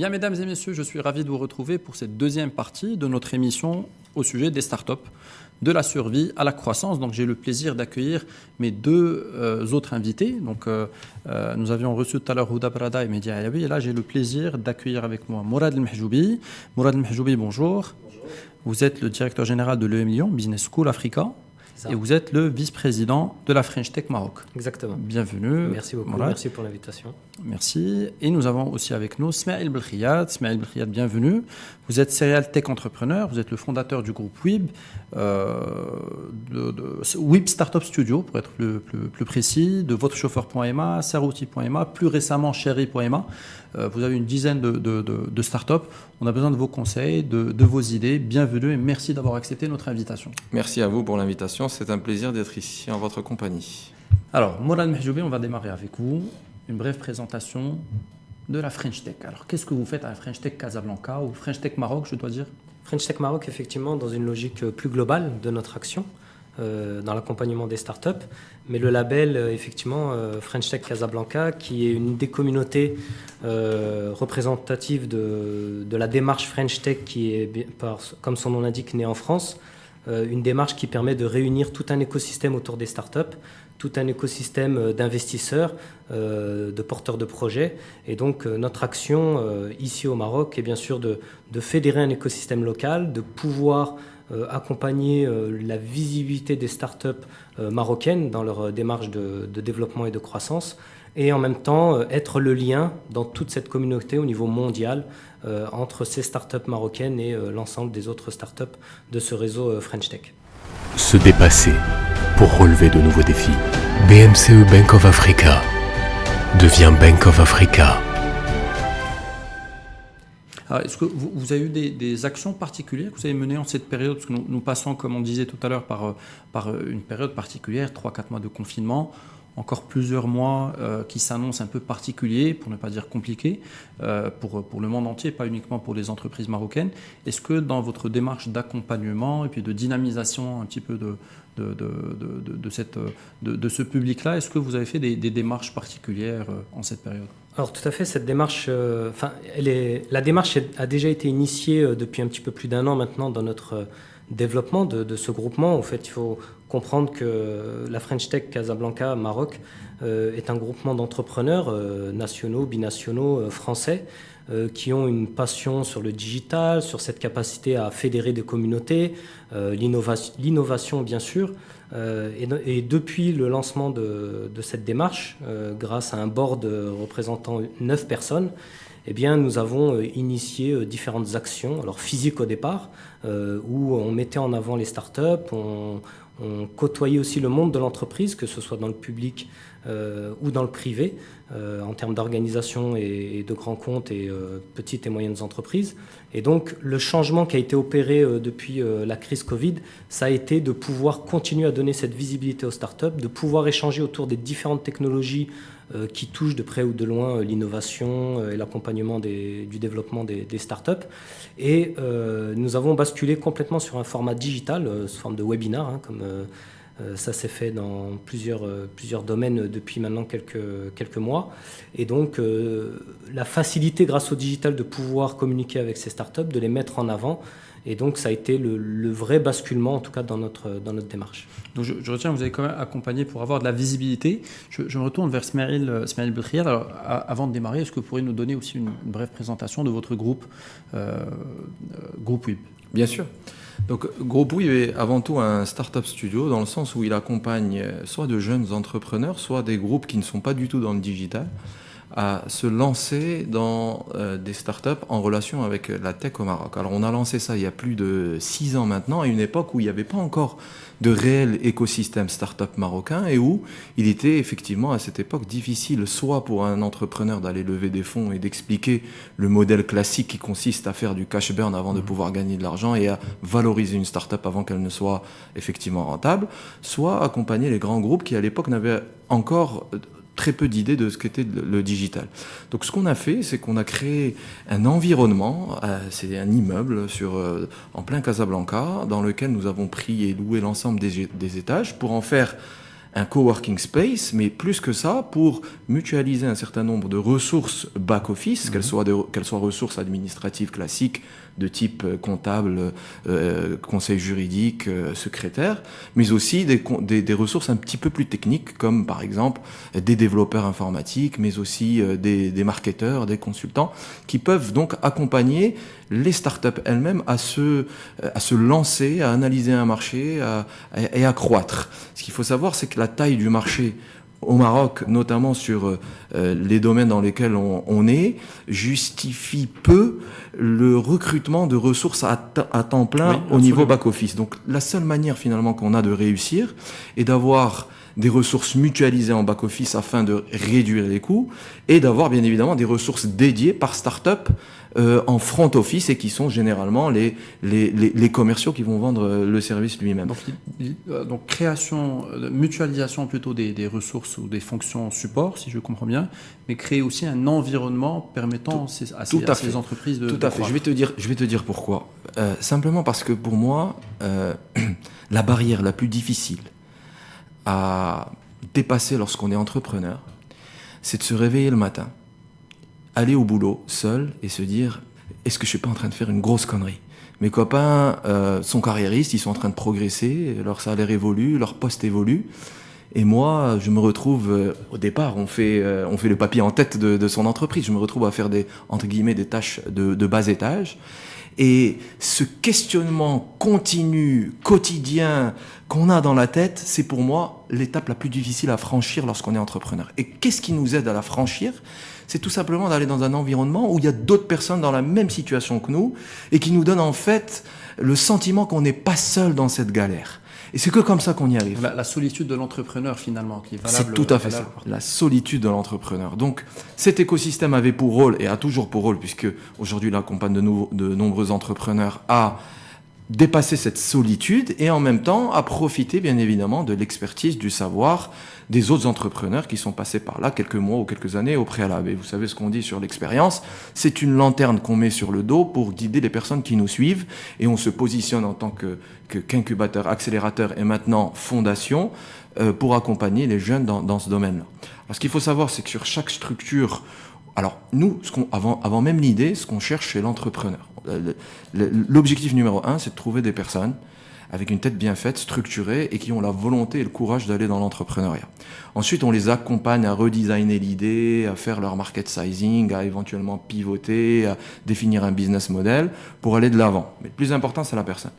Bien, mesdames et messieurs, je suis ravi de vous retrouver pour cette deuxième partie de notre émission au sujet des startups, de la survie à la croissance. Donc, j'ai le plaisir d'accueillir mes deux autres invités. Donc, nous avions reçu tout à l'heure Houda Brada et Mehdi Ayabi. Et là, j'ai le plaisir d'accueillir avec moi Mourad El Mehjoubi. Mourad El Mehjoubi, bonjour. Bonjour. Vous êtes le directeur général de l'EM Lyon Business School Africa. Et vous êtes le vice-président de la French Tech Maroc. Exactement. Bienvenue. Merci beaucoup. Mourad. Merci pour l'invitation. Merci. Et nous avons aussi avec nous Smaïl Belkhiat. Smaïl Belkhiat, bienvenue. Vous êtes serial tech entrepreneur. Vous êtes le fondateur du groupe WIB, WIB Startup Studio, pour être plus précis, de VotreChauffeur.ma, Sarouti.ma, plus récemment Chéri.ma. Vous avez une dizaine de startups. On a besoin de vos conseils, de vos idées. Bienvenue et merci d'avoir accepté notre invitation. Merci à vous pour l'invitation. C'est un plaisir d'être ici en votre compagnie. Alors, Mourad Mehjoubi, on va démarrer avec vous. Une brève présentation de la French Tech. Alors, qu'est-ce que vous faites à la French Tech Casablanca ou French Tech Maroc, je dois dire? French Tech Maroc, effectivement, dans une logique plus globale de notre action, dans l'accompagnement des startups. Mais le label, effectivement, French Tech Casablanca, qui est une des communautés représentatives de la démarche French Tech, qui est, comme son nom l'indique, née en France. Une démarche qui permet de réunir tout un écosystème autour des startups, tout un écosystème d'investisseurs, de porteurs de projets. Et donc, notre action ici au Maroc est bien sûr de fédérer un écosystème local, de pouvoir accompagner la visibilité des startups marocaines dans leur démarche de développement et de croissance, et en même temps être le lien dans toute cette communauté au niveau mondial entre ces startups marocaines et l'ensemble des autres startups de ce réseau French Tech. Se dépasser pour relever de nouveaux défis. BMCE Bank of Africa devient Bank of Africa. Alors, est-ce que vous avez eu des actions particulières que vous avez menées en cette période? Parce que nous passons, comme on disait tout à l'heure, par une période particulière, 3-4 mois de confinement, encore plusieurs mois qui s'annoncent un peu particuliers, pour ne pas dire compliqués, pour le monde entier, pas uniquement pour les entreprises marocaines. Est-ce que dans votre démarche d'accompagnement et puis de dynamisation un petit peu de ce public-là, est-ce que vous avez fait des démarches particulières en cette période? Alors tout à fait, cette démarche, la démarche a déjà été initiée depuis un petit peu plus d'un an maintenant dans notre développement de ce groupement. En fait, il faut comprendre que la French Tech Casablanca Maroc est un groupement d'entrepreneurs nationaux, binationaux, français, qui ont une passion sur le digital, sur cette capacité à fédérer des communautés, l'innovation bien sûr. Et depuis le lancement de cette démarche, grâce à un board représentant 9 personnes, eh bien, nous avons initié différentes actions, alors physiques au départ, où on mettait en avant les startups, on côtoyait aussi le monde de l'entreprise, que ce soit dans le public ou dans le privé, en termes d'organisation et de grands comptes et petites et moyennes entreprises. Et donc, le changement qui a été opéré depuis la crise Covid, ça a été de pouvoir continuer à donner cette visibilité aux startups, de pouvoir échanger autour des différentes technologies qui touchent de près ou de loin l'innovation et l'accompagnement du développement des startups. Et nous avons basculé complètement sur un format digital, sous forme de webinar, comme ça s'est fait dans plusieurs domaines depuis maintenant quelques mois. Et donc, la facilité grâce au digital de pouvoir communiquer avec ces startups, de les mettre en avant. Et donc, ça a été le vrai basculement, en tout cas, dans notre démarche. Donc, je retiens que vous avez quand même accompagné pour avoir de la visibilité. Je me retourne vers Smaïl Belkhiat. Alors, avant de démarrer, est-ce que vous pourriez nous donner aussi une brève présentation de votre groupe WIB? Bien sûr. Donc, Groupe WIB est avant tout un startup studio dans le sens où il accompagne soit de jeunes entrepreneurs, soit des groupes qui ne sont pas du tout dans le digital, à se lancer dans des startups en relation avec la tech au Maroc. Alors on a lancé ça il y a plus de 6 ans maintenant, à une époque où il n'y avait pas encore de réel écosystème startup marocain et où il était effectivement à cette époque difficile soit pour un entrepreneur d'aller lever des fonds et d'expliquer le modèle classique qui consiste à faire du cash burn avant de pouvoir gagner de l'argent et à valoriser une startup avant qu'elle ne soit effectivement rentable, soit accompagner les grands groupes qui à l'époque n'avaient encore très peu d'idées de ce qu'était le digital. Donc ce qu'on a fait, c'est qu'on a créé un environnement, c'est un immeuble en plein Casablanca, dans lequel nous avons pris et loué l'ensemble des étages pour en faire un coworking space, mais plus que ça, pour mutualiser un certain nombre de ressources back-office, qu'elles soient ressources administratives classiques de type comptable, conseil juridique, secrétaire, mais aussi des ressources un petit peu plus techniques, comme par exemple des développeurs informatiques, mais aussi des marketeurs, des consultants, qui peuvent donc accompagner les startups elles-mêmes à se lancer, à analyser un marché et à croître. Ce qu'il faut savoir, c'est que la taille du marché au Maroc, notamment sur les domaines dans lesquels on est, justifie peu le recrutement de ressources à temps plein au niveau back-office. Donc la seule manière finalement qu'on a de réussir est d'avoir des ressources mutualisées en back-office afin de réduire les coûts et d'avoir bien évidemment des ressources dédiées par start-up en front office et qui sont généralement les commerciaux qui vont vendre le service lui-même. Donc création, mutualisation plutôt des ressources ou des fonctions support, si je comprends bien, mais créer aussi un environnement permettant à ces entreprises de... Tout à fait. Je vais te dire pourquoi. Simplement parce que pour moi, la barrière la plus difficile à dépasser lorsqu'on est entrepreneur, c'est de se réveiller le matin, aller au boulot seul et se dire « Est-ce que je suis pas en train de faire une grosse connerie ?» Mes copains sont carriéristes, ils sont en train de progresser, leur salaire évolue, leur poste évolue. Et moi, je me retrouve, au départ, on fait le papier en tête de son entreprise. Je me retrouve à faire entre guillemets, des tâches de bas étage. Et ce questionnement continu, quotidien qu'on a dans la tête, c'est pour moi l'étape la plus difficile à franchir lorsqu'on est entrepreneur. Et qu'est-ce qui nous aide à la franchir ? C'est tout simplement d'aller dans un environnement où il y a d'autres personnes dans la même situation que nous et qui nous donnent en fait le sentiment qu'on n'est pas seul dans cette galère. Et c'est que comme ça qu'on y arrive. La solitude de l'entrepreneur, finalement, qui est valable. C'est tout à fait ça, la solitude de l'entrepreneur. Donc, cet écosystème avait pour rôle, et a toujours pour rôle, puisque aujourd'hui, il accompagne de nombreux entrepreneurs à dépasser cette solitude et en même temps à profiter, bien évidemment, de l'expertise, du savoir des autres entrepreneurs qui sont passés par là quelques mois ou quelques années au préalable. Et vous savez ce qu'on dit sur l'expérience, c'est une lanterne qu'on met sur le dos pour guider les personnes qui nous suivent et on se positionne en tant qu'incubateur, accélérateur et maintenant fondation pour accompagner les jeunes dans ce domaine-là. Alors, ce qu'il faut savoir, c'est que sur chaque structure, alors nous, avant même l'idée, ce qu'on cherche, c'est l'entrepreneur. L'objectif numéro 1, c'est de trouver des personnes avec une tête bien faite, structurée et qui ont la volonté et le courage d'aller dans l'entrepreneuriat. Ensuite, on les accompagne à redesigner l'idée, à faire leur market sizing, à éventuellement pivoter, à définir un business model pour aller de l'avant. Mais le plus important, c'est la personne.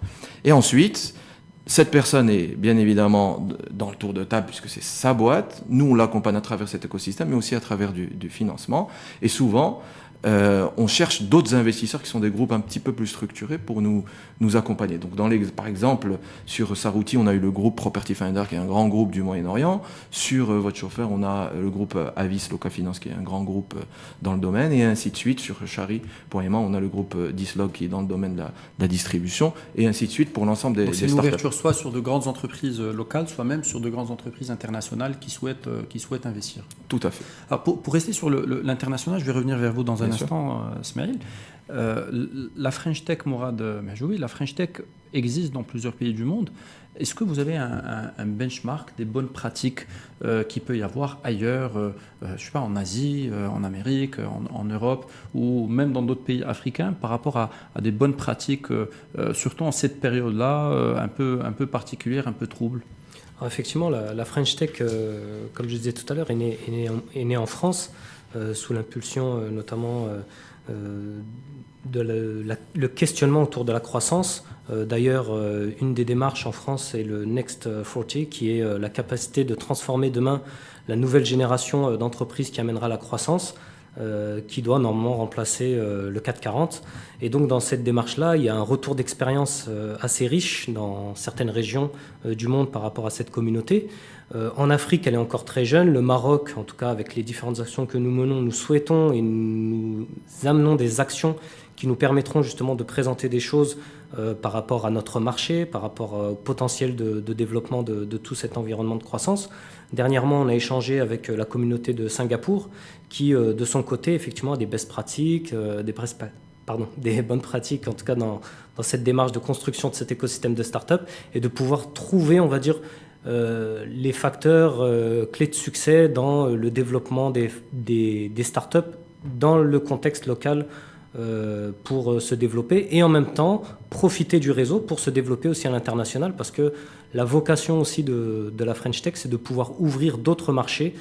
Et ensuite, cette personne est bien évidemment dans le tour de table puisque c'est sa boîte. Nous, on l'accompagne à travers cet écosystème, mais aussi à travers du financement. Et souvent, on cherche d'autres investisseurs qui sont des groupes un petit peu plus structurés pour nous accompagner. Donc, par exemple, sur Sarouti, on a eu le groupe Property Finder, qui est un grand groupe du Moyen-Orient. Sur votre chauffeur, on a le groupe Avis Loca Finance, qui est un grand groupe dans le domaine, et ainsi de suite. Sur Chari.ma, on a le groupe Dislog, qui est dans le domaine de la distribution, et ainsi de suite pour l'ensemble des startups. C'est une ouverture soit sur de grandes entreprises locales, soit même sur de grandes entreprises internationales qui souhaitent investir. Tout à fait. Alors pour rester sur l'international, je vais revenir vers vous dans un instant, Smaïl. La French Tech, Mourad Mahjoui, la French Tech existe dans plusieurs pays du monde. Est-ce que vous avez un benchmark des bonnes pratiques qu'il peut y avoir ailleurs, je sais pas, en Asie, en Amérique, en Europe ou même dans d'autres pays africains par rapport à des bonnes pratiques, surtout en cette période-là, un peu particulière, un peu trouble? Alors effectivement, la French Tech, comme je disais tout à l'heure, est née en France sous l'impulsion notamment le questionnement autour de la croissance. D'ailleurs, une des démarches en France, c'est le Next 40, qui est la capacité de transformer demain la nouvelle génération d'entreprises qui amènera la croissance, qui doit normalement remplacer le 440. Et donc, dans cette démarche-là, il y a un retour d'expérience assez riche dans certaines régions du monde par rapport à cette communauté. En Afrique, elle est encore très jeune. Le Maroc, en tout cas, avec les différentes actions que nous menons, nous souhaitons et nous amenons des actions qui nous permettront justement de présenter des choses par rapport à notre marché, par rapport au potentiel de développement de tout cet environnement de croissance. Dernièrement, on a échangé avec la communauté de Singapour qui, de son côté, effectivement, a des best pratiques, des bonnes pratiques, en tout cas dans cette démarche de construction de cet écosystème de start-up et de pouvoir trouver, on va dire, les facteurs clés de succès dans le développement des startups dans le contexte local pour se développer et en même temps profiter du réseau pour se développer aussi à l'international parce que la vocation aussi de la French Tech, c'est de pouvoir ouvrir d'autres marchés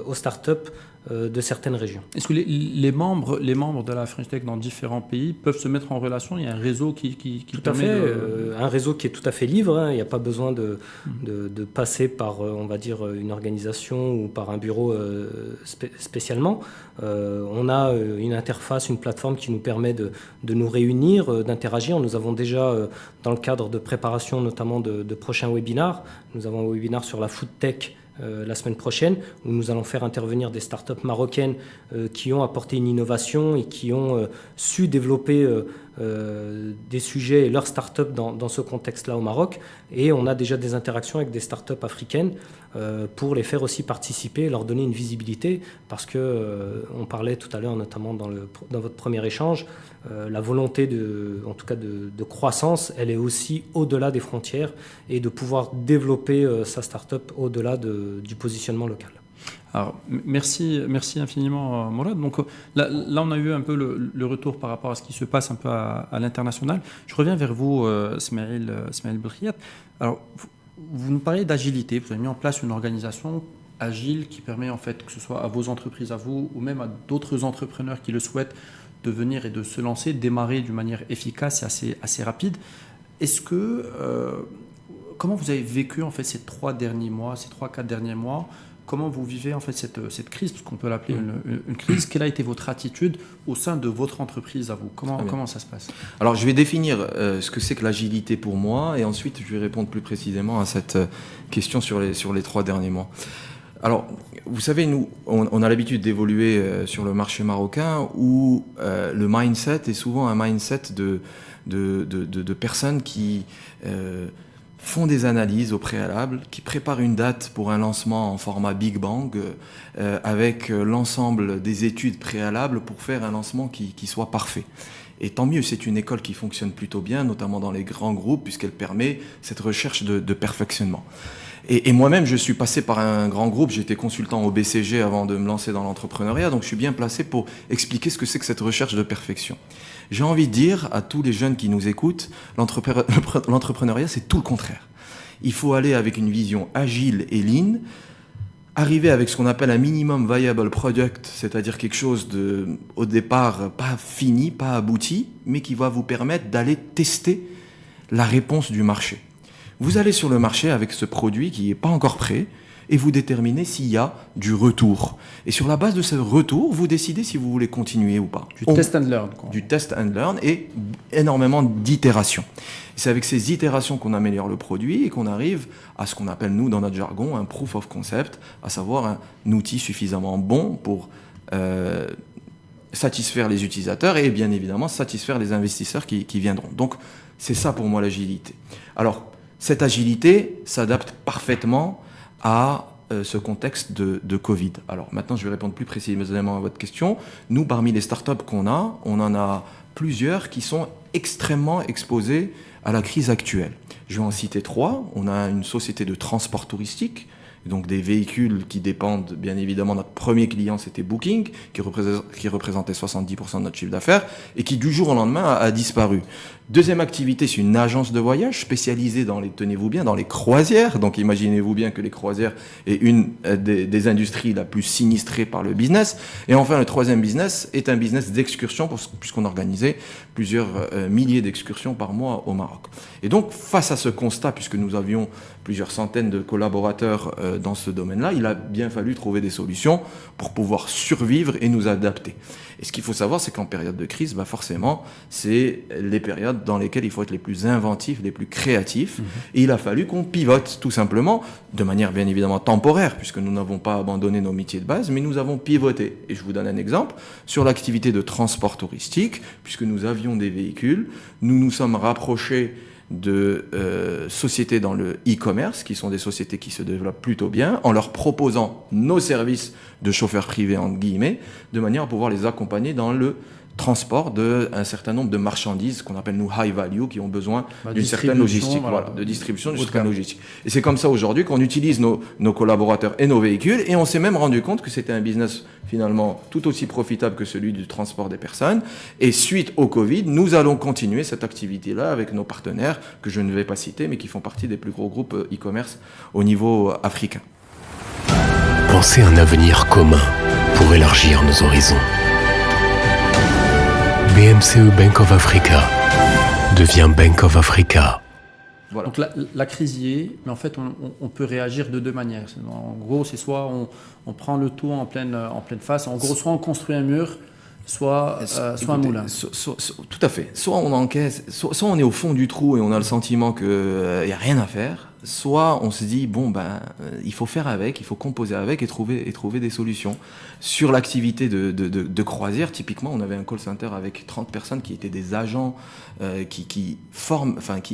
aux startups de certaines régions. Est-ce que les membres de la French Tech dans différents pays peuvent se mettre en relation? Il y a un réseau qui tout à fait, un réseau qui est tout à fait libre. Hein. Il n'y a pas besoin de passer par, on va dire, une organisation ou par un bureau spécialement. On a une interface, une plateforme qui nous permet de nous réunir, d'interagir. Nous avons déjà, dans le cadre de préparation notamment de prochains webinars, nous avons un webinar sur la food tech la semaine prochaine, où nous allons faire intervenir des startups marocaines qui ont apporté une innovation et qui ont su développer des sujets et leurs startups dans ce contexte-là au Maroc. Et on a déjà des interactions avec des startups africaines pour les faire aussi participer, leur donner une visibilité, parce que on parlait tout à l'heure, notamment dans votre premier échange, la volonté en tout cas de croissance, elle est aussi au-delà des frontières et de pouvoir développer sa start-up au-delà du positionnement local. Alors, merci infiniment, Mourad. Donc là, on a eu un peu le retour par rapport à ce qui se passe un peu à l'international. Je reviens vers vous, Smaïl Belkhiat. Alors, vous nous parlez d'agilité. Vous avez mis en place une organisation agile qui permet, en fait, que ce soit à vos entreprises, à vous, ou même à d'autres entrepreneurs qui le souhaitent, de venir et de se lancer, démarrer d'une manière efficace et assez rapide. Est-ce que, comment vous avez vécu, en fait, ces 3-4 derniers mois? Comment vous vivez en fait cette crise, parce qu'on peut l'appeler une crise? Quelle a été votre attitude au sein de votre entreprise à vous? Comment ça se passe? Alors je vais définir ce que c'est que l'agilité pour moi et ensuite je vais répondre plus précisément à cette question sur les 3 derniers mois. Alors vous savez, nous on a l'habitude d'évoluer sur le marché marocain où le mindset est souvent un mindset de personnes qui font des analyses au préalable, qui préparent une date pour un lancement en format Big Bang avec l'ensemble des études préalables pour faire un lancement qui soit parfait. Et tant mieux, c'est une école qui fonctionne plutôt bien, notamment dans les grands groupes, puisqu'elle permet cette recherche de perfectionnement. Et moi-même, je suis passé par un grand groupe, j'étais consultant au BCG avant de me lancer dans l'entrepreneuriat, donc je suis bien placé pour expliquer ce que c'est que cette recherche de perfection. J'ai envie de dire à tous les jeunes qui nous écoutent, l'entrepreneuriat, c'est tout le contraire. Il faut aller avec une vision agile et lean, arriver avec ce qu'on appelle un minimum viable product, c'est-à-dire quelque chose au départ pas fini, pas abouti, mais qui va vous permettre d'aller tester la réponse du marché. Vous allez sur le marché avec ce produit qui n'est pas encore prêt et vous déterminez s'il y a du retour. Et sur la base de ce retour, vous décidez si vous voulez continuer ou pas. Du test and learn, quoi. Du test and learn et énormément d'itérations. C'est avec ces itérations qu'on améliore le produit et qu'on arrive à ce qu'on appelle, nous, dans notre jargon, un proof of concept, à savoir un outil suffisamment bon pour satisfaire les utilisateurs et bien évidemment satisfaire les investisseurs qui viendront. Donc, c'est ça pour moi l'agilité. Alors, cette agilité s'adapte parfaitement à ce contexte de Covid. Alors maintenant, je vais répondre plus précisément à votre question. Nous, parmi les startups qu'on a, on en a plusieurs qui sont extrêmement exposées à la crise actuelle. Je vais en citer 3. On a une société de transport touristique, donc des véhicules qui dépendent, bien évidemment, notre premier client, c'était Booking, qui représentait 70% de notre chiffre d'affaires, et qui, du jour au lendemain, a disparu. Deuxième activité, c'est une agence de voyage spécialisée tenez-vous bien, dans les croisières. Donc imaginez-vous bien que les croisières est une des industries la plus sinistrée par le business. Et enfin, le troisième business est un business d'excursion, puisqu'on organisait plusieurs milliers d'excursions par mois au Maroc. Et donc, face à ce constat, puisque nous avions plusieurs centaines de collaborateurs dans ce domaine-là, il a bien fallu trouver des solutions pour pouvoir survivre et nous adapter. Et ce qu'il faut savoir, c'est qu'en période de crise, forcément, c'est les périodes dans lesquelles il faut être les plus inventifs, les plus créatifs. Et il a fallu qu'on pivote, tout simplement, de manière bien évidemment temporaire, puisque nous n'avons pas abandonné nos métiers de base, mais nous avons pivoté. Et je vous donne un exemple, sur l'activité de transport touristique, puisque nous avions des véhicules, nous nous sommes rapprochés de sociétés dans le e-commerce, qui sont des sociétés qui se développent plutôt bien, en leur proposant nos services de chauffeurs privés, entre guillemets, de manière à pouvoir les accompagner dans le transport d'un certain nombre de marchandises qu'on appelle nous high value, qui ont besoin d'une certaine logistique, de distribution, d'une certaine logistique. Et c'est comme ça aujourd'hui qu'on utilise nos collaborateurs et nos véhicules, et on s'est même rendu compte que c'était un business finalement tout aussi profitable que celui du transport des personnes. Et suite au Covid, nous allons continuer cette activité-là avec nos partenaires, que je ne vais pas citer, mais qui font partie des plus gros groupes e-commerce au niveau africain. Pensez un avenir commun pour élargir nos horizons. BMCE Bank of Africa devient Bank of Africa. Voilà. Donc la crise y est, mais en fait on peut réagir de deux manières. En gros, c'est soit on prend le tout en pleine face, en gros soit on construit un mur, soit un moulin. Tout à fait. Soit on encaisse, soit on est au fond du trou et on a le sentiment qu'il n'y a rien à faire, soit on se dit, il faut faire avec, il faut composer avec et trouver des solutions. Sur l'activité de croisière, typiquement, on avait un call center avec 30 personnes qui étaient des agents qui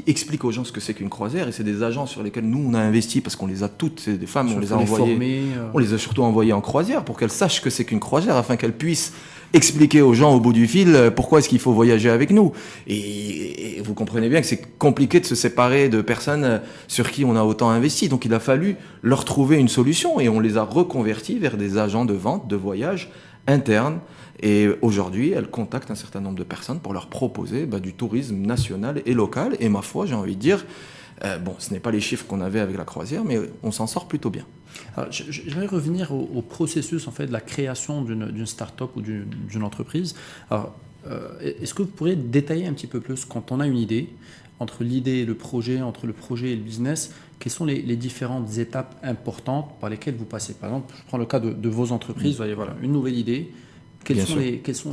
expliquent aux gens ce que c'est qu'une croisière, et c'est des agents sur lesquels nous on a investi parce qu'on les a toutes, c'est des femmes, on les a envoyées, on les a surtout envoyées en croisière pour qu'elles sachent que c'est qu'une croisière, afin qu'elles puissent expliquer aux gens au bout du fil pourquoi est-ce qu'il faut voyager avec nous. Et vous comprenez bien que c'est compliqué de se séparer de personnes sur qui on a autant investi. Donc il a fallu leur trouver une solution, et on les a reconvertis vers des agents de vente, de voyage internes. Et aujourd'hui, elles contactent un certain nombre de personnes pour leur proposer du tourisme national et local. Et ma foi, j'ai envie de dire, ce n'est pas les chiffres qu'on avait avec la croisière, mais on s'en sort plutôt bien. Alors, je vais revenir au processus en fait de la création d'une start-up ou d'une entreprise. Alors, est-ce que vous pourriez détailler un petit peu plus, quand on a une idée, entre l'idée et le projet, entre le projet et le business, quelles sont les différentes étapes importantes par lesquelles vous passez? Par exemple, je prends le cas de vos entreprises, vous voyez, voilà, une nouvelle idée. Quelles sont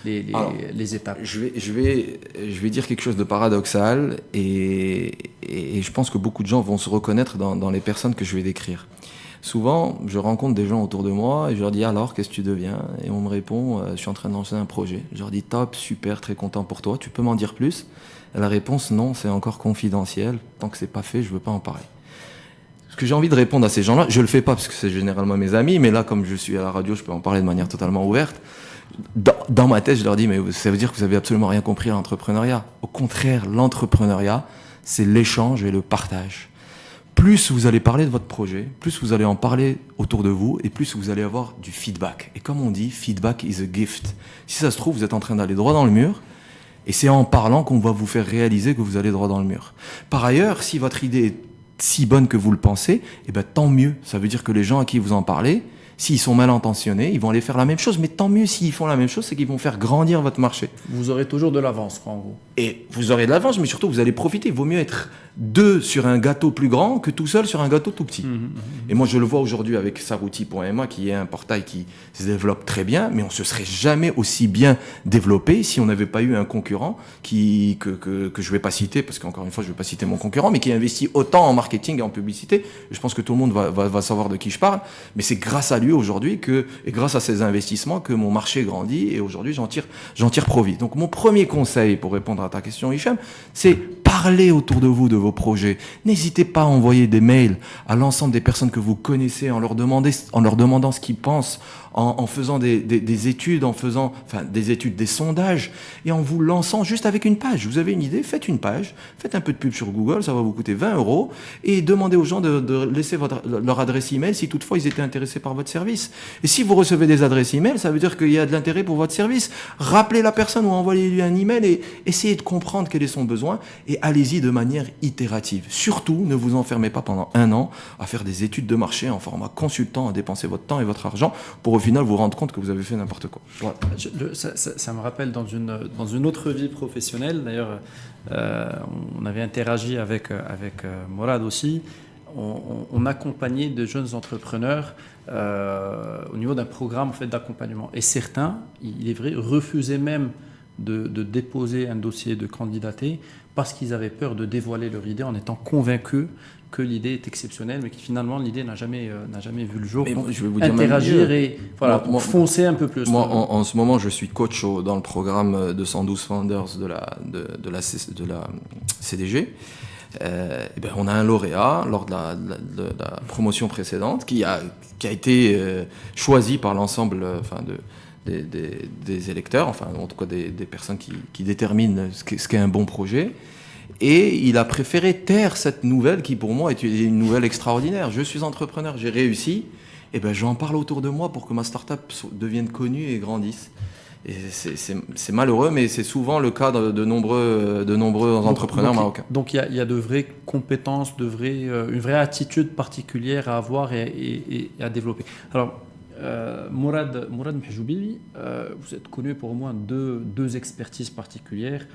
les étapes? Je vais dire quelque chose de paradoxal, et je pense que beaucoup de gens vont se reconnaître dans les personnes que je vais décrire. Souvent, je rencontre des gens autour de moi et je leur dis « Alors, qu'est-ce que tu deviens ?» Et on me répond « Je suis en train de lancer un projet. » Je leur dis « Top, super, très content pour toi. Tu peux m'en dire plus ?» Et la réponse « Non, c'est encore confidentiel. Tant que c'est pas fait, je veux pas en parler. » Ce que j'ai envie de répondre à ces gens-là, je le fais pas parce que c'est généralement mes amis, mais là, comme je suis à la radio, je peux en parler de manière totalement ouverte. Dans ma tête, je leur dis « Mais ça veut dire que vous avez absolument rien compris à l'entrepreneuriat. » Au contraire, l'entrepreneuriat, c'est l'échange et le partage. Plus vous allez parler de votre projet, plus vous allez en parler autour de vous, et plus vous allez avoir du feedback. Et comme on dit, feedback is a gift. Si ça se trouve, vous êtes en train d'aller droit dans le mur, et c'est en parlant qu'on va vous faire réaliser que vous allez droit dans le mur. Par ailleurs, si votre idée est si bonne que vous le pensez, tant mieux. Ça veut dire que les gens à qui vous en parlez, s'ils sont mal intentionnés, ils vont aller faire la même chose. Mais tant mieux s'ils font la même chose, c'est qu'ils vont faire grandir votre marché. Vous aurez toujours de l'avance, en gros. Et vous aurez de l'avance, mais surtout, vous allez profiter. Il vaut mieux être deux sur un gâteau plus grand que tout seul sur un gâteau tout petit. Et moi, je le vois aujourd'hui avec Sarouti.ma, qui est un portail qui se développe très bien, mais on ne se serait jamais aussi bien développé si on n'avait pas eu un concurrent que je ne vais pas citer, parce qu'encore une fois, je ne vais pas citer mon concurrent, mais qui investit autant en marketing et en publicité. Je pense que tout le monde va savoir de qui je parle, mais c'est grâce à lui aujourd'hui et grâce à ses investissements que mon marché grandit, et aujourd'hui, j'en tire profit. Donc, mon premier conseil pour répondre à ta question, Hicham, c'est parler autour de vous de vos projets. N'hésitez pas à envoyer des mails à l'ensemble des personnes que vous connaissez en leur demandant ce qu'ils pensent, en faisant des études, des sondages, et en vous lançant juste avec une page. Vous avez une idée, faites une page, faites un peu de pub sur Google, ça va vous coûter 20 €, et demandez aux gens de laisser leur adresse email si toutefois ils étaient intéressés par votre service. Et si vous recevez des adresses email, ça veut dire qu'il y a de l'intérêt pour votre service. Rappelez la personne ou envoyez-lui un email et essayez de comprendre quel est son besoin, et allez-y de manière itérative. Surtout, ne vous enfermez pas pendant 1 an à faire des études de marché en format consultant, à dépenser votre temps et votre argent pour au final vous rendre compte que vous avez fait n'importe quoi. Voilà. Ça me rappelle dans une autre vie professionnelle, d'ailleurs, on avait interagi avec Morad aussi. On accompagnait de jeunes entrepreneurs au niveau d'un programme en fait, d'accompagnement. Et certains, il est vrai, refusaient même de déposer un dossier de candidater parce qu'ils avaient peur de dévoiler leur idée en étant convaincus que l'idée est exceptionnelle, mais que finalement l'idée n'a jamais vu le jour. Donc, je vais vous dire interagir et foncer un peu plus. Moi, en ce moment, je suis coach dans le programme de 112 Founders de la CDG. On a un lauréat lors de la promotion précédente qui a été choisi par l'ensemble des électeurs, enfin en tout cas des personnes qui déterminent ce qu'est un bon projet. Et il a préféré taire cette nouvelle qui pour moi est une nouvelle extraordinaire. Je suis entrepreneur, j'ai réussi, et ben j'en parle autour de moi pour que ma start-up devienne connue et grandisse. Et c'est malheureux, mais c'est souvent le cas de nombreux entrepreneurs marocains. Donc il y a de vraies compétences, une vraie attitude particulière à avoir et à développer. Alors, Mourad Mhjoubi, vous êtes connu pour au moins deux expertises particulières.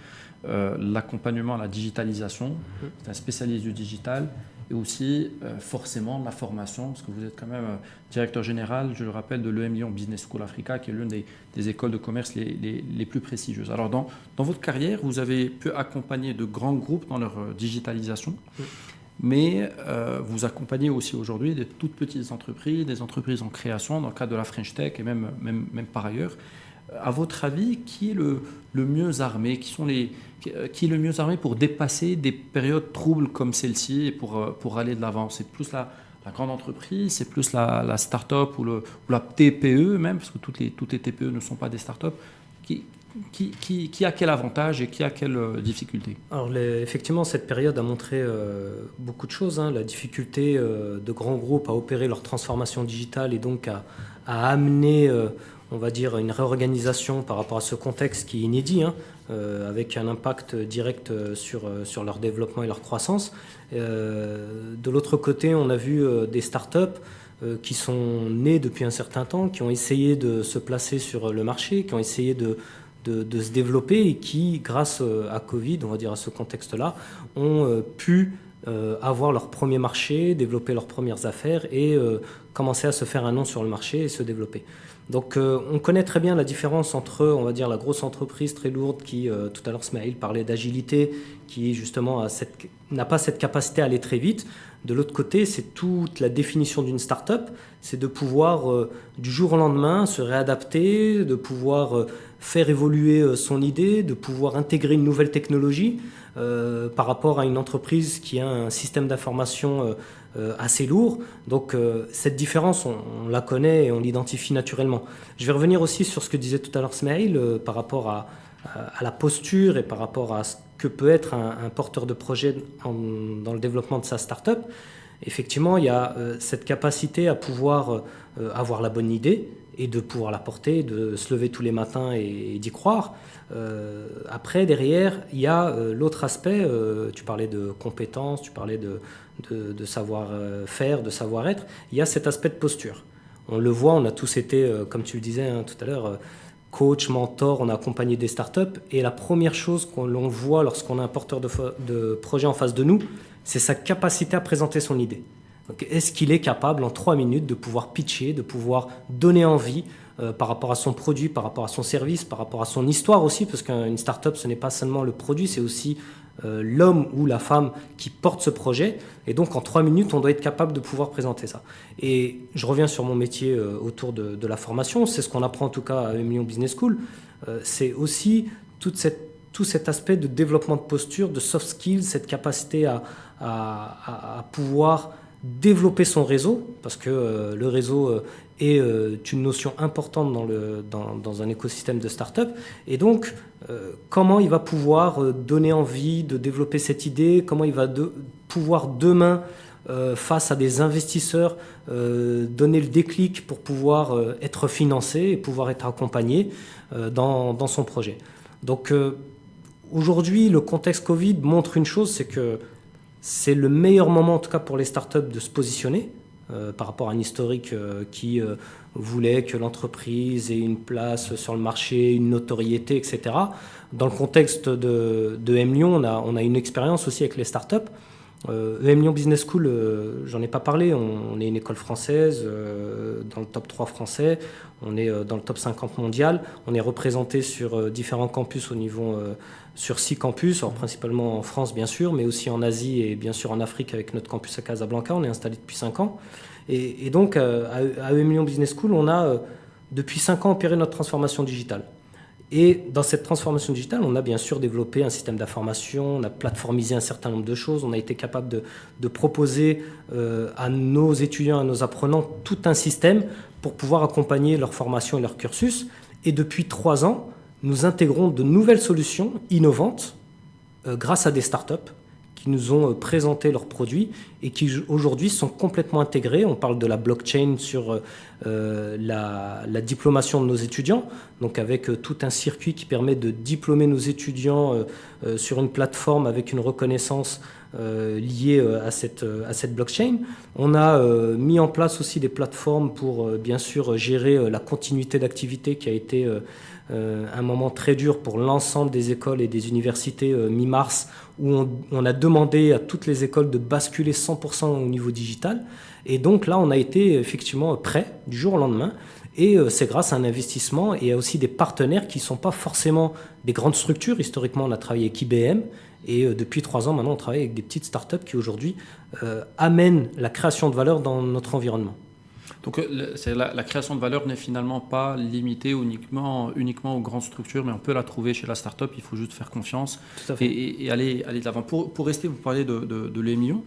L'accompagnement à la digitalisation, c'est un spécialiste du digital, et aussi forcément la formation, parce que vous êtes quand même directeur général, je le rappelle, de l'EM Lyon Business School Africa, qui est l'une des écoles de commerce les plus prestigieuses. Alors dans votre carrière, vous avez pu accompagner de grands groupes dans leur digitalisation, mais vous accompagnez aussi aujourd'hui des toutes petites entreprises, des entreprises en création dans le cadre de la French Tech et même par ailleurs. À votre avis, qui est le mieux armé, qui est le mieux armé pour dépasser des périodes troubles comme celle-ci et pour aller de l'avant? C'est plus la grande entreprise, c'est plus la start-up ou la TPE même, parce que toutes les TPE ne sont pas des start-up. Qui a quel avantage et qui a quelle difficulté? Alors effectivement, cette période a montré beaucoup de choses. La difficulté de grands groupes à opérer leur transformation digitale et donc à amener, on va dire, une réorganisation par rapport à ce contexte qui est inédit, avec un impact direct sur leur développement et leur croissance. De l'autre côté, on a vu des startups qui sont nées depuis un certain temps, qui ont essayé de se placer sur le marché, qui ont essayé de se développer et qui, grâce à Covid, on va dire à ce contexte-là, ont pu avoir leur premier marché, développer leurs premières affaires et commencer à se faire un nom sur le marché et se développer. Donc on connaît très bien la différence entre, on va dire, la grosse entreprise très lourde qui, tout à l'heure Smaïl parlait d'agilité, qui justement n'a pas cette capacité à aller très vite. De l'autre côté, c'est toute la définition d'une start-up, c'est de pouvoir du jour au lendemain se réadapter, de pouvoir faire évoluer son idée, de pouvoir intégrer une nouvelle technologie par rapport à une entreprise qui a un système d'information assez lourd. Donc cette différence, on la connaît et on l'identifie naturellement. Je vais revenir aussi sur ce que disait tout à l'heure Smaïl par rapport à la posture et par rapport à ce que peut être un porteur de projet dans le développement de sa start-up. Effectivement, il y a cette capacité à pouvoir avoir la bonne idée et de pouvoir la porter, de se lever tous les matins et d'y croire. Après, derrière, il y a l'autre aspect. Tu parlais de compétences, tu parlais de savoir-faire, de savoir-être. Il y a cet aspect de posture. On le voit, on a tous été, comme tu le disais tout à l'heure, coach, mentor, on a accompagné des startups. Et la première chose qu'on voit lorsqu'on a un porteur de projet en face de nous, c'est sa capacité à présenter son idée. Donc, est-ce qu'il est capable en 3 minutes de pouvoir pitcher, de pouvoir donner envie par rapport à son produit, par rapport à son service, par rapport à son histoire aussi, parce qu'une start-up, ce n'est pas seulement le produit, c'est aussi l'homme ou la femme qui porte ce projet. Et donc, en 3 minutes, on doit être capable de pouvoir présenter ça. Et je reviens sur mon métier autour de la formation. C'est ce qu'on apprend en tout cas à l'EM Lyon Business School. C'est aussi tout cet aspect de développement de posture, de soft skills, cette capacité à pouvoir développer son réseau, parce que le réseau est une notion importante dans un écosystème de start-up. Et donc, comment il va pouvoir donner envie de développer cette idée, comment il va pouvoir demain, face à des investisseurs, donner le déclic pour pouvoir être financé et pouvoir être accompagné dans son projet. Donc, aujourd'hui, le contexte Covid montre une chose, c'est que c'est le meilleur moment, en tout cas pour les startups, de se positionner par rapport à un historique qui voulait que l'entreprise ait une place sur le marché, une notoriété, etc. Dans le contexte de EM Lyon, on a une expérience aussi avec les startups. EM Lyon Business School, j'en ai pas parlé, on est une école française dans le top 3 français, on est dans le top 50 mondial, on est représenté sur différents campus au niveau, sur 6 campus, alors principalement en France bien sûr, mais aussi en Asie et bien sûr en Afrique avec notre campus à Casablanca, on est installé depuis 5 ans. Et donc à EM Lyon Business School, on a depuis 5 ans opéré notre transformation digitale. Et dans cette transformation digitale, on a bien sûr développé un système d'information, on a plateformisé un certain nombre de choses, on a été capable de proposer à nos étudiants, à nos apprenants, tout un système pour pouvoir accompagner leur formation et leur cursus. Et depuis 3 ans, nous intégrons de nouvelles solutions innovantes grâce à des startups qui nous ont présenté leurs produits et qui aujourd'hui sont complètement intégrés. On parle de la blockchain sur la diplomation de nos étudiants, donc avec tout un circuit qui permet de diplômer nos étudiants sur une plateforme avec une reconnaissance liée à cette blockchain. On a mis en place aussi des plateformes pour bien sûr gérer la continuité d'activité qui a été un moment très dur pour l'ensemble des écoles et des universités mi-mars, où on a demandé à toutes les écoles de basculer 100% au niveau digital. Et donc là, on a été effectivement prêts du jour au lendemain. Et c'est grâce à un investissement et aussi des partenaires qui ne sont pas forcément des grandes structures. Historiquement, on a travaillé avec IBM. Et depuis 3 ans, maintenant, on travaille avec des petites startups qui aujourd'hui amènent la création de valeur dans notre environnement. Donc la création de valeur n'est finalement pas limitée uniquement aux grandes structures, mais on peut la trouver chez la start-up, il faut juste faire confiance et aller de l'avant. Pour rester, vous parlez de l'EMIO.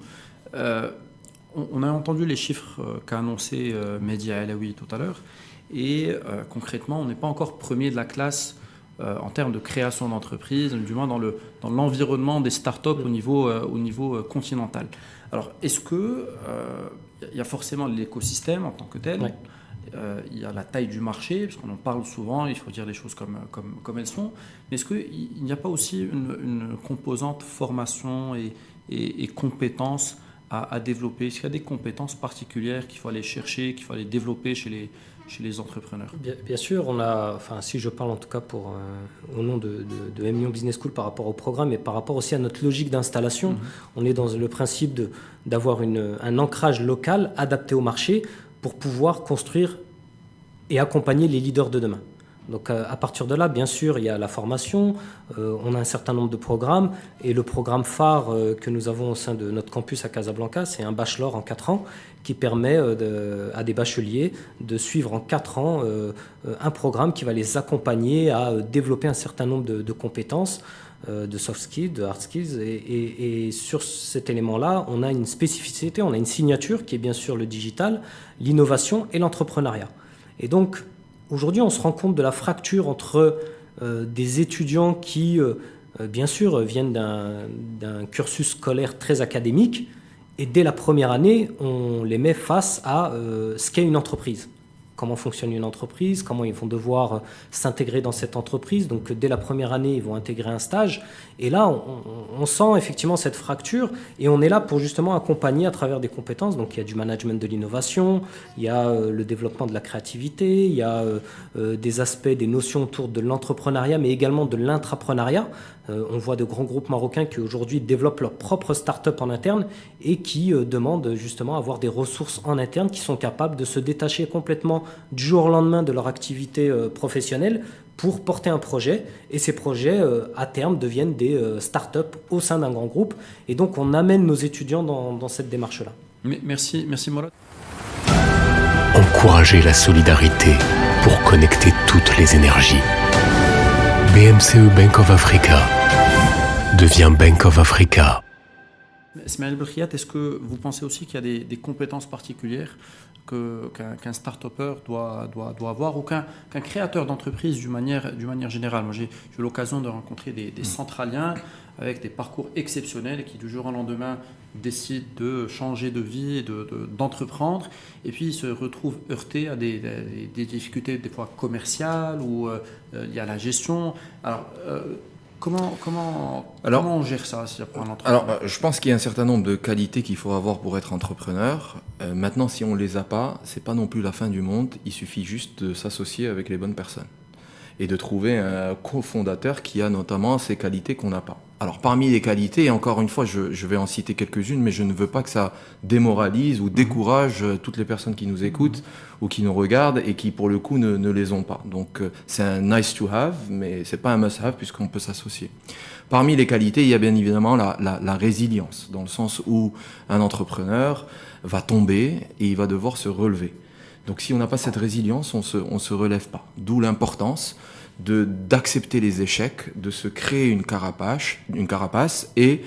On a entendu les chiffres qu'a annoncé Mehdi Alaoui tout à l'heure, et concrètement, on n'est pas encore premier de la classe en termes de création d'entreprise, du moins dans l'environnement des start-up au niveau continental. Alors, est-ce que il y a forcément l'écosystème en tant que tel, il y a la taille du marché, parce qu'on en parle souvent, il faut dire les choses comme elles sont, mais est-ce qu'il n'y a pas aussi une composante formation et compétences à développer? Est-ce qu'il y a des compétences particulières qu'il faut aller chercher, qu'il faut aller développer chez les entrepreneurs? Bien sûr, si je parle en tout cas au nom de M Lyon Business School par rapport au programme et par rapport aussi à notre logique d'installation, on est dans le principe d'avoir un ancrage local adapté au marché pour pouvoir construire et accompagner les leaders de demain. Donc à partir de là, bien sûr, il y a la formation, on a un certain nombre de programmes, et le programme phare que nous avons au sein de notre campus à Casablanca, c'est un bachelor en 4 ans qui permet à des bacheliers de suivre en 4 ans un programme qui va les accompagner à développer un certain nombre de compétences, de soft skills, de hard skills, et sur cet élément-là, on a une spécificité, on a une signature qui est bien sûr le digital, l'innovation et l'entrepreneuriat. Et donc, aujourd'hui, on se rend compte de la fracture entre des étudiants qui, bien sûr, viennent d'un cursus scolaire très académique, et dès la première année, on les met face à ce qu'est une entreprise. Comment fonctionne une entreprise, comment ils vont devoir s'intégrer dans cette entreprise. Donc dès la première année, ils vont intégrer un stage. Et là, on sent effectivement cette fracture, et on est là pour justement accompagner à travers des compétences. Donc il y a du management de l'innovation, il y a le développement de la créativité, il y a des aspects, des notions autour de l'entrepreneuriat, mais également de l'intrapreneuriat. On voit de grands groupes marocains qui aujourd'hui développent leur propre start-up en interne et qui demandent justement à avoir des ressources en interne qui sont capables de se détacher complètement du jour au lendemain de leur activité professionnelle pour porter un projet. Et ces projets, à terme, deviennent des start-up au sein d'un grand groupe. Et donc, on amène nos étudiants dans cette démarche-là. Merci Mourad. Encourager la solidarité pour connecter toutes les énergies. BMCE Bank of Africa devient Bank of Africa. Smaïl Belkhiat, est-ce que vous pensez aussi qu'il y a des compétences particulières qu'un start-upper doit avoir, ou qu'un créateur d'entreprise d'une manière générale? Moi, j'ai eu l'occasion de rencontrer des centraliens avec des parcours exceptionnels et qui, du jour au lendemain, décident de changer de vie et d'entreprendre, et puis ils se retrouvent heurtés à des difficultés des fois commerciales, ou il y a la gestion. Alors, comment on gère ça si pour un entrepreneur? Alors, je pense qu'il y a un certain nombre de qualités qu'il faut avoir pour être entrepreneur. Maintenant, si on ne les a pas, c'est pas non plus la fin du monde. Il suffit juste de s'associer avec les bonnes personnes et de trouver un cofondateur qui a notamment ces qualités qu'on n'a pas. Alors, parmi les qualités, et encore une fois, je vais en citer quelques-unes, mais je ne veux pas que ça démoralise ou décourage toutes les personnes qui nous écoutent ou qui nous regardent et qui, pour le coup, ne les ont pas. Donc, c'est un nice to have, mais c'est pas un must have puisqu'on peut s'associer. Parmi les qualités, il y a bien évidemment la résilience, dans le sens où un entrepreneur va tomber et il va devoir se relever. Donc, si on n'a pas cette résilience, on se relève pas. D'où l'importance d'accepter les échecs, de se créer une carapace et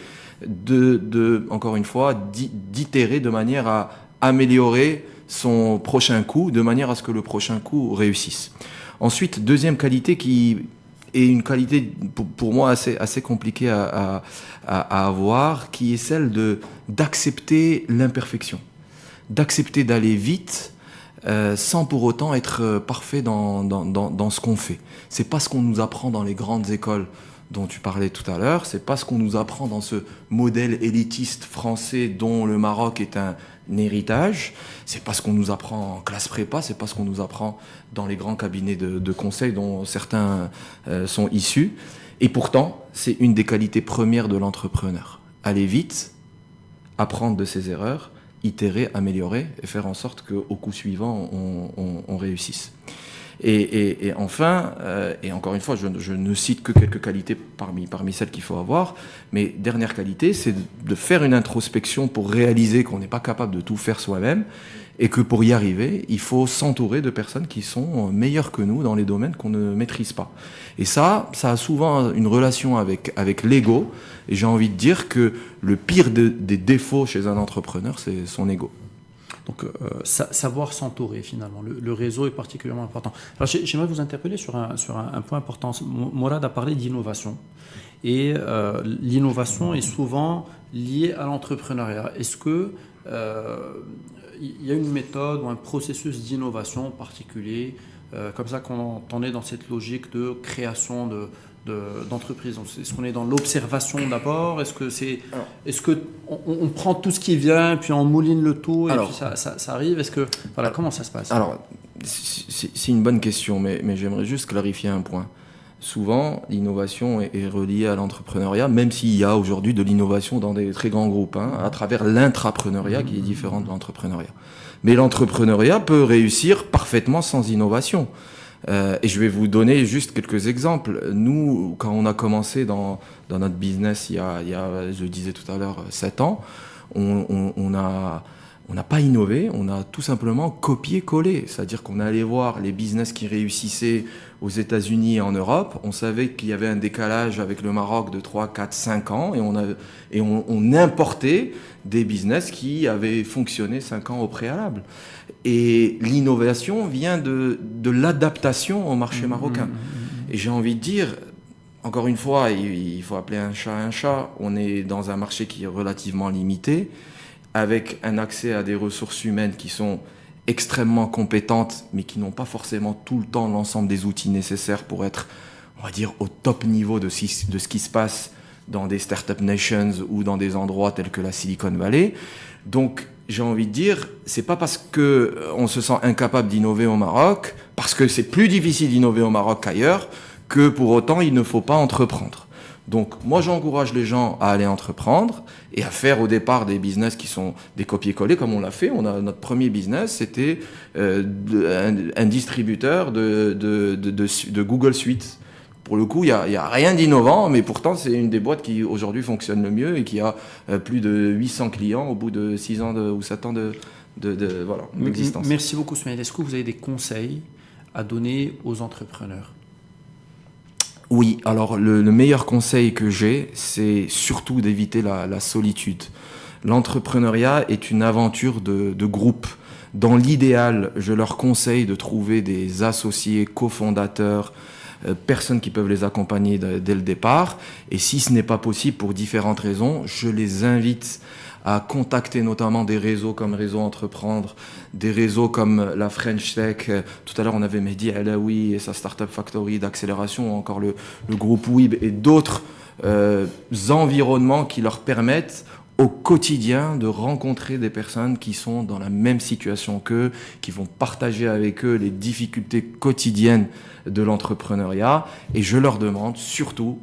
encore une fois, d'itérer de manière à améliorer son prochain coup, de manière à ce que le prochain coup réussisse. Ensuite, deuxième qualité qui est une qualité pour moi assez compliquée à avoir, qui est celle d'accepter l'imperfection, d'accepter d'aller vite sans pour autant être parfait dans ce qu'on fait. C'est pas ce qu'on nous apprend dans les grandes écoles dont tu parlais tout à l'heure, c'est pas ce qu'on nous apprend dans ce modèle élitiste français dont le Maroc est un héritage, c'est pas ce qu'on nous apprend en classe prépa, c'est pas ce qu'on nous apprend dans les grands cabinets de conseil dont certains sont issus. Et pourtant, c'est une des qualités premières de l'entrepreneur. Aller vite, apprendre de ses erreurs, itérer, améliorer et faire en sorte qu'au coup suivant, on réussisse. Et enfin, et encore une fois, je ne cite que quelques qualités parmi celles qu'il faut avoir, mais dernière qualité, c'est de faire une introspection pour réaliser qu'on n'est pas capable de tout faire soi-même et que pour y arriver, il faut s'entourer de personnes qui sont meilleures que nous dans les domaines qu'on ne maîtrise pas. Et ça a souvent une relation avec l'ego, et j'ai envie de dire que le pire des défauts chez un entrepreneur, c'est son ego. Donc, savoir s'entourer, finalement. Le réseau est particulièrement important. Alors, j'aimerais vous interpeller sur un point important. Mourad a parlé d'innovation. Et l'innovation est souvent liée à l'entrepreneuriat. Est-ce que il y a une méthode ou un processus d'innovation particulier, comme ça qu'on est dans cette logique de création d'entreprise? Est-ce qu'on est dans l'observation d'abord? Est-ce que on prend tout ce qui vient, puis on mouline le tout, et puis ça arrive? Comment ça se passe? Alors, c'est une bonne question, mais j'aimerais juste clarifier un point. Souvent, l'innovation est reliée à l'entrepreneuriat, même s'il y a aujourd'hui de l'innovation dans des très grands groupes, à travers l'intrapreneuriat qui est différent de l'entrepreneuriat. Mais l'entrepreneuriat peut réussir parfaitement sans innovation. Et je vais vous donner juste quelques exemples. Nous, quand on a commencé dans notre business il y a, je le disais tout à l'heure, 7 ans, on n'a pas innové, on a tout simplement copié-collé. C'est-à-dire qu'on allait voir les business qui réussissaient aux États-Unis et en Europe. On savait qu'il y avait un décalage avec le Maroc de 3, 4, 5 ans et on importait des business qui avaient fonctionné 5 ans au préalable. Et l'innovation vient de l'adaptation au marché marocain. Et j'ai envie de dire, encore une fois, il faut appeler un chat. On est dans un marché qui est relativement limité, avec un accès à des ressources humaines qui sont extrêmement compétentes, mais qui n'ont pas forcément tout le temps l'ensemble des outils nécessaires pour être, on va dire, au top niveau de ce qui se passe dans des startup nations ou dans des endroits tels que la Silicon Valley. Donc, j'ai envie de dire, c'est pas parce que on se sent incapable d'innover au Maroc, parce que c'est plus difficile d'innover au Maroc qu'ailleurs, que pour autant il ne faut pas entreprendre. Donc moi j'encourage les gens à aller entreprendre et à faire au départ des business qui sont des copier-coller comme on l'a fait. Notre premier business, c'était un distributeur de Google Suite. Pour le coup, il y a rien d'innovant, mais pourtant c'est une des boîtes qui aujourd'hui fonctionne le mieux et qui a plus de 800 clients au bout de 6 ans ou 7 ans d'existence. Merci beaucoup, Smaïl. Est-ce que vous avez des conseils à donner aux entrepreneurs? Oui, alors le meilleur conseil que j'ai, c'est surtout d'éviter la solitude. L'entrepreneuriat est une aventure de groupe. Dans l'idéal, je leur conseille de trouver des associés, cofondateurs, personnes qui peuvent les accompagner dès le départ. Et si ce n'est pas possible pour différentes raisons, je les invite à contacter notamment des réseaux comme Réseau Entreprendre, des réseaux comme la French Tech. Tout à l'heure, on avait Mehdi Alaoui et sa Startup Factory d'accélération, ou encore le groupe WIB et d'autres environnements qui leur permettent au quotidien de rencontrer des personnes qui sont dans la même situation qu'eux, qui vont partager avec eux les difficultés quotidiennes de l'entrepreneuriat. Et je leur demande surtout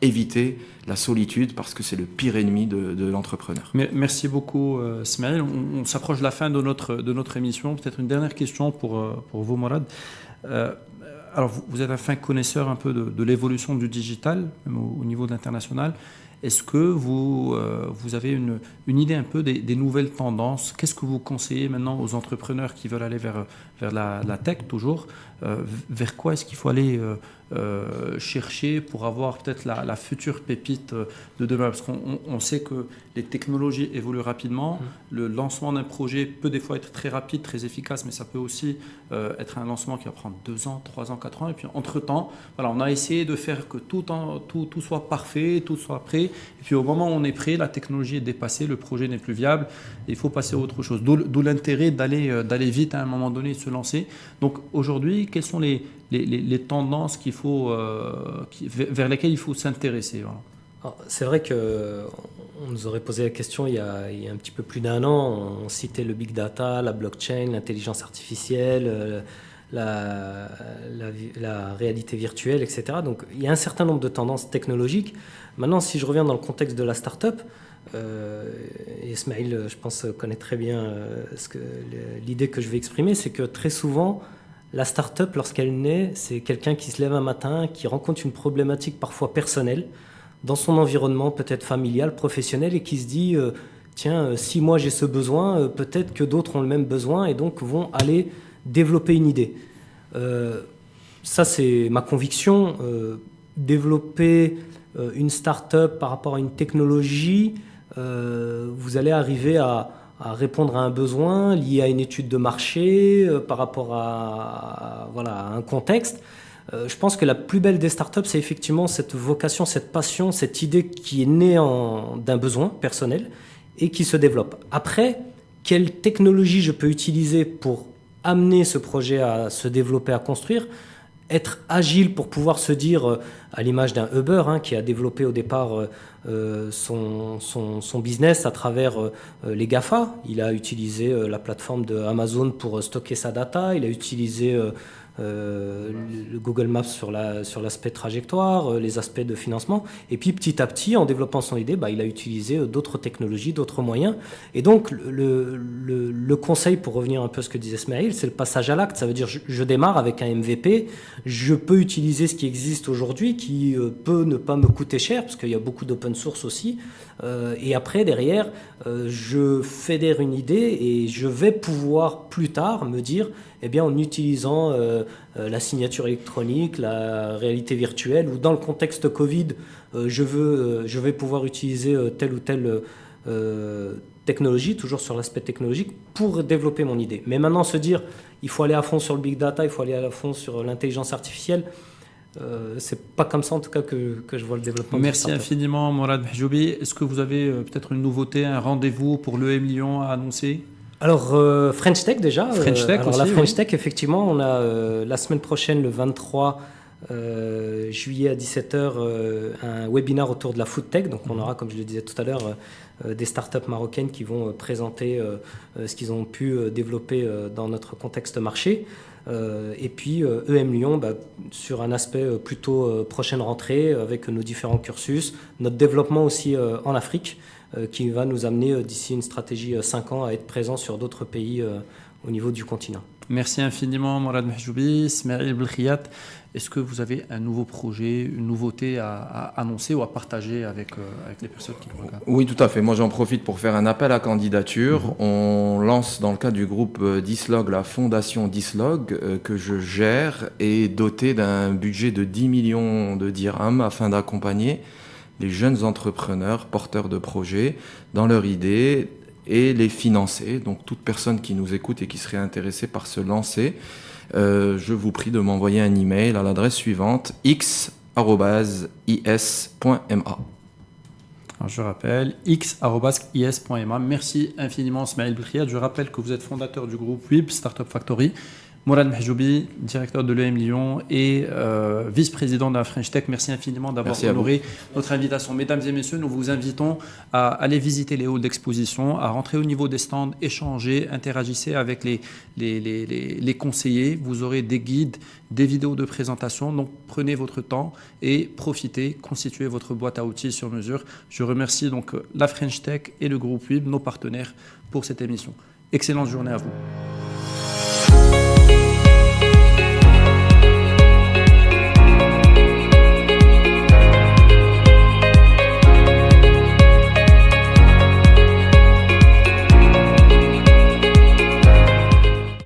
éviter la solitude parce que c'est le pire ennemi de l'entrepreneur. Merci beaucoup, Smaïl. On s'approche de la fin de notre émission. Peut-être une dernière question pour vous, Mourad. Alors, vous êtes un fin connaisseur un peu de l'évolution du digital, même au niveau de l'international. Est-ce que vous avez une idée un peu des nouvelles tendances? Qu'est-ce que vous conseillez maintenant aux entrepreneurs qui veulent aller vers la tech toujours? Vers quoi est-ce qu'il faut aller chercher pour avoir peut-être la future pépite de demain. Parce qu'on sait que les technologies évoluent rapidement. Le lancement d'un projet peut des fois être très rapide, très efficace, mais ça peut aussi être un lancement qui va prendre 2 ans, 3 ans, 4 ans. Et puis entre-temps, voilà, on a essayé de faire que tout soit parfait, tout soit prêt. Et puis au moment où on est prêt, la technologie est dépassée, le projet n'est plus viable. Et il faut passer à autre chose. D'où l'intérêt d'aller vite à un moment donné et de se lancer. Donc aujourd'hui, quelles sont les tendances vers lesquelles il faut s'intéresser, voilà. C'est vrai qu'on nous aurait posé la question il y a un petit peu plus d'1 an. On citait le big data, la blockchain, l'intelligence artificielle, la réalité virtuelle, etc. Donc il y a un certain nombre de tendances technologiques. Maintenant, si je reviens dans le contexte de la start-up, Ismaël, je pense, connaît très bien l'idée que je vais exprimer, c'est que très souvent, la start-up, lorsqu'elle naît, c'est quelqu'un qui se lève un matin, qui rencontre une problématique parfois personnelle, dans son environnement peut-être familial, professionnel, et qui se dit tiens, si moi j'ai ce besoin, peut-être que d'autres ont le même besoin et donc vont aller développer une idée. Ça, c'est ma conviction. Développer une start-up par rapport à une technologie, vous allez arriver à répondre à un besoin lié à une étude de marché, par rapport à un contexte. Je pense que la plus belle des startups, c'est effectivement cette vocation, cette passion, cette idée qui est née d'un besoin personnel et qui se développe. Après, quelle technologie je peux utiliser pour amener ce projet à se développer, à construire, être agile pour pouvoir se dire, à l'image d'un Uber qui a développé au départ son business à travers les GAFA. Il a utilisé la plateforme de Amazon pour stocker sa data, il a utilisé le Google Maps sur l'aspect trajectoire, les aspects de financement. Et puis petit à petit, en développant son idée, il a utilisé d'autres technologies, d'autres moyens. Et donc le conseil, pour revenir un peu à ce que disait Ismaël, c'est le passage à l'acte. Ça veut dire je démarre avec un MVP, je peux utiliser ce qui existe aujourd'hui, qui peut ne pas me coûter cher, parce qu'il y a beaucoup d'open source aussi. Et après, derrière, je fédère une idée et je vais pouvoir plus tard me dire, en utilisant la signature électronique, la réalité virtuelle, ou dans le contexte Covid, je vais pouvoir utiliser telle ou telle technologie, toujours sur l'aspect technologique, pour développer mon idée. Mais maintenant, se dire, il faut aller à fond sur le big data, il faut aller à fond sur l'intelligence artificielle, c'est pas comme ça en tout cas que je vois le développement. Merci infiniment Morad Mahjoubi. Est-ce que vous avez peut-être une nouveauté, un rendez-vous pour l'EM Lyon à annoncer? Alors French Tech déjà. French Tech aussi, la French Tech, effectivement, on a la semaine prochaine, le 23 juillet à 17h, un webinaire autour de la food tech. Donc on aura, comme je le disais tout à l'heure, des startups marocaines qui vont présenter ce qu'ils ont pu développer dans notre contexte marché. Et puis EM Lyon, sur un aspect plutôt prochaine rentrée, avec nos différents cursus, notre développement aussi en Afrique, qui va nous amener d'ici une stratégie 5 ans à être présent sur d'autres pays au niveau du continent. Merci infiniment Morad Mahjoubi. Ismaël Belkhiyat, est-ce que vous avez un nouveau projet, une nouveauté à annoncer ou à partager avec les personnes qui nous regardent? Oui, tout à fait. Moi, j'en profite pour faire un appel à candidature. On lance dans le cadre du groupe Dislog, la fondation Dislog, que je gère, et dotée d'un budget de 10 millions de dirhams afin d'accompagner les jeunes entrepreneurs porteurs de projets dans leur idée et les financer. Donc toute personne qui nous écoute et qui serait intéressée par se lancer, je vous prie de m'envoyer un email à l'adresse suivante, x@is.ma. Je rappelle, x@is.ma. Merci infiniment Ismaël Belkhiyat. Je rappelle que vous êtes fondateur du groupe WIB Startup Factory. Morad Mahjoubi, directeur de l'EM Lyon et vice-président de la French Tech. Merci infiniment d'avoir honoré notre invitation. Mesdames et messieurs, nous vous invitons à aller visiter les halls d'exposition, à rentrer au niveau des stands, échanger, interagissez avec les conseillers. Vous aurez des guides, des vidéos de présentation. Donc prenez votre temps et profitez, constituez votre boîte à outils sur mesure. Je remercie donc la French Tech et le groupe WIB, nos partenaires, pour cette émission. Excellente journée à vous.